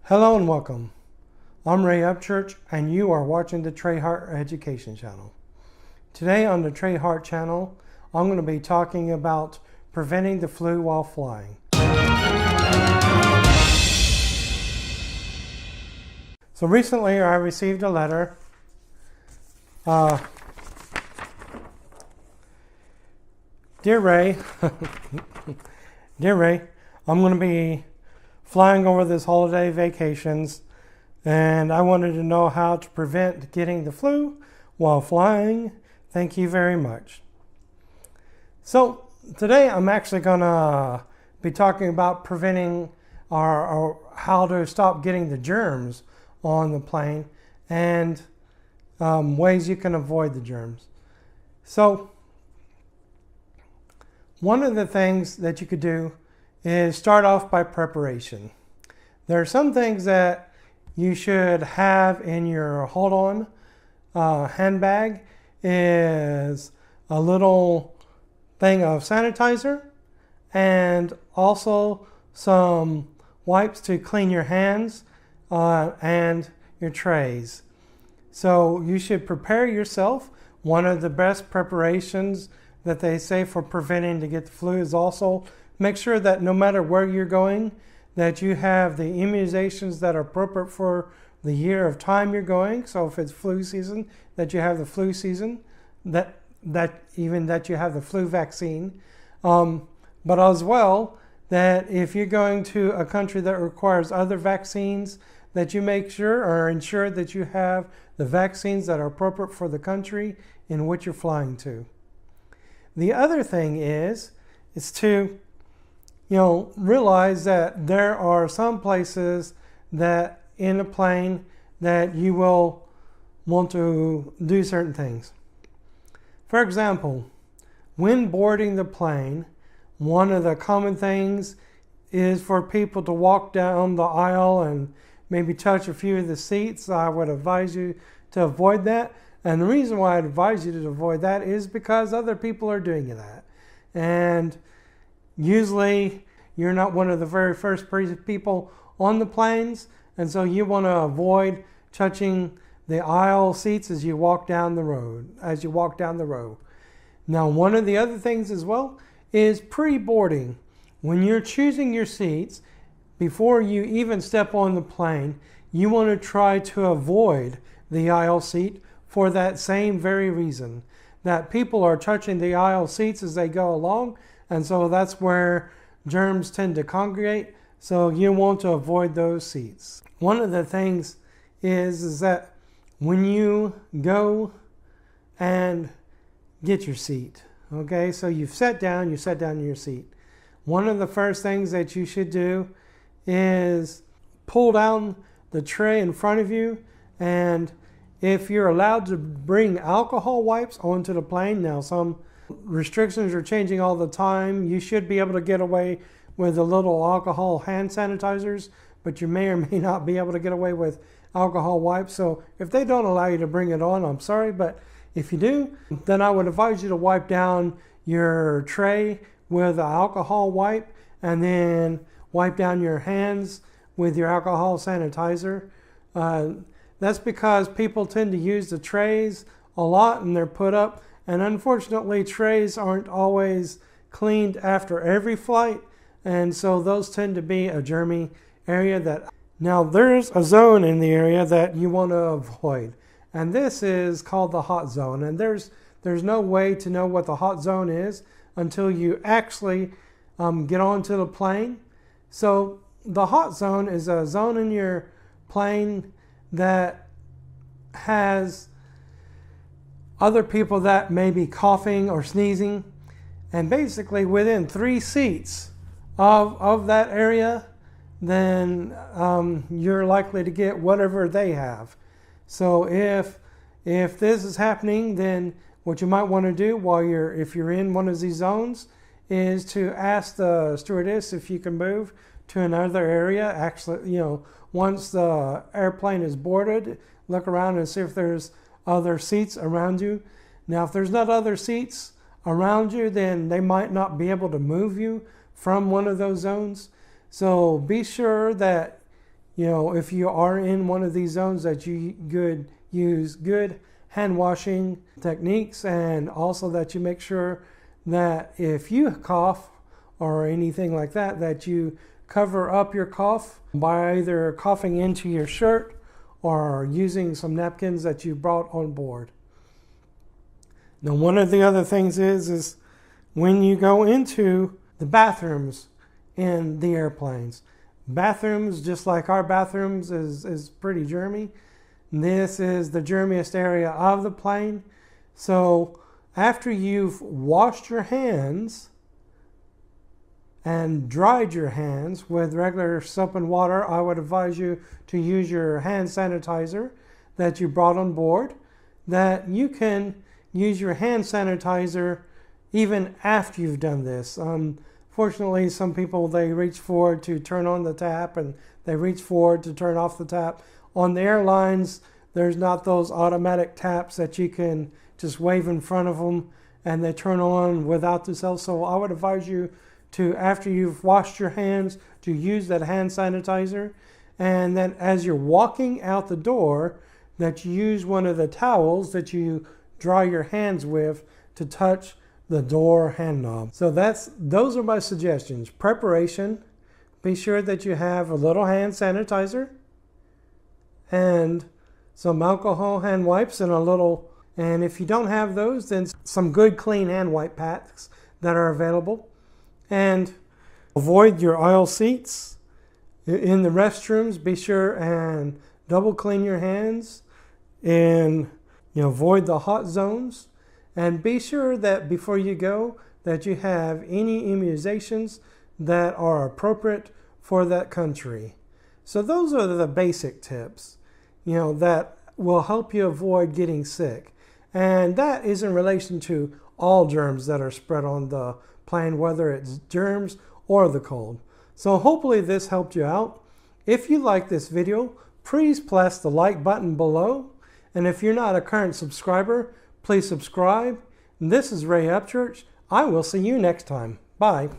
Hello and welcome. I'm Ray Upchurch and you are watching the Trey Hart Education Channel. Today on the Trey Hart Channel, I'm going to be talking about preventing the flu while flying. So recently I received a letter. Dear Ray, I'm going to be flying over this holiday vacations, and I wanted to know how to prevent getting the flu while flying. Thank you very much. So today I'm actually going to be talking about preventing or how to stop getting the germs on the plane and ways you can avoid the germs. So one of the things that you could do is start off by preparation. There are some things that you should have in your hold-on handbag. Is a little thing of sanitizer and also some wipes to clean your hands and your trays. So you should prepare yourself. One of the best preparations that they say for preventing to get the flu is also make sure that no matter where you're going, that you have the immunizations that are appropriate for the year of time you're going. So if it's flu season, that you have the flu season, that you have the flu vaccine. But as well, that if you're going to a country that requires other vaccines, that you make sure or ensure that you have the vaccines that are appropriate for the country in which you're flying to. The other thing is to realize that there are some places that in a plane that you will want to do certain things. For example, when boarding the plane, one of the common things is for people to walk down the aisle and maybe touch a few of the seats. I would advise you to avoid that. And the reason why I'd advise you to avoid that is because other people are doing that. And usually you're not one of the very first people on the planes, and so you want to avoid touching the aisle seats as you walk down the road. Now, one of the other things as well is pre-boarding. When you're choosing your seats, before you even step on the plane, you want to try to avoid the aisle seat for that same very reason, that people are touching the aisle seats as they go along, and so that's where germs tend to congregate, so you want to avoid those seats. One of the things is that when you go and get your seat, okay, so you sat down in your seat. One of the first things that you should do is pull down the tray in front of you, and if you're allowed to bring alcohol wipes onto the plane, now some restrictions are changing all the time. You should be able to get away with the little alcohol hand sanitizers, but you may or may not be able to get away with alcohol wipes. So if they don't allow you to bring it on, I'm sorry, but if you do, then I would advise you to wipe down your tray with an alcohol wipe and then wipe down your hands with your alcohol sanitizer. That's because people tend to use the trays a lot and they're put up. And unfortunately, trays aren't always cleaned after every flight. And so those tend to be a germy area. Now there's a zone in the area that you want to avoid. And this is called the hot zone. And there's no way to know what the hot zone is until you actually get onto the plane. So the hot zone is a zone in your plane that has other people that may be coughing or sneezing, and basically within 3 seats of that area, then you're likely to get whatever they have. So if this is happening, then what you might want to do if you're in one of these zones is to ask the stewardess if you can move to another area. Actually, once the airplane is boarded, look around and see if there's other seats around you. Now, if there's not other seats around you, then they might not be able to move you from one of those zones. So be sure that if you are in one of these zones, that you use good hand washing techniques, and also that you make sure that if you cough or anything like that, that you cover up your cough by either coughing into your shirt or using some napkins that you brought on board. Now, one of the other things is when you go into the bathrooms in the airplanes. Bathrooms, just like our bathrooms, is pretty germy. This is the germiest area of the plane. So after you've washed your hands and dried your hands with regular soap and water, I would advise you to use your hand sanitizer that you brought on board, that you can use your hand sanitizer even after you've done this. Fortunately, some people, they reach forward to turn on the tap and they reach forward to turn off the tap. On the airlines, there's not those automatic taps that you can just wave in front of them and they turn on without the cell. So I would advise you to, after you've washed your hands, to use that hand sanitizer. And then as you're walking out the door, that you use one of the towels that you dry your hands with to touch the door hand knob. So those are my suggestions. Preparation. Be sure that you have a little hand sanitizer and some alcohol hand wipes and if you don't have those, then some good clean hand wipe packs that are available. And avoid your aisle seats. In the restrooms, be sure and double clean your hands and avoid the hot zones. And be sure that before you go, that you have any immunizations that are appropriate for that country. So those are the basic tips, that will help you avoid getting sick. And that is in relation to all germs that are spread on the plane, whether it's germs or the cold. So hopefully this helped you out. If you like this video, please press the like button below. And if you're not a current subscriber, please subscribe. This is Ray Upchurch. I will see you next time. Bye.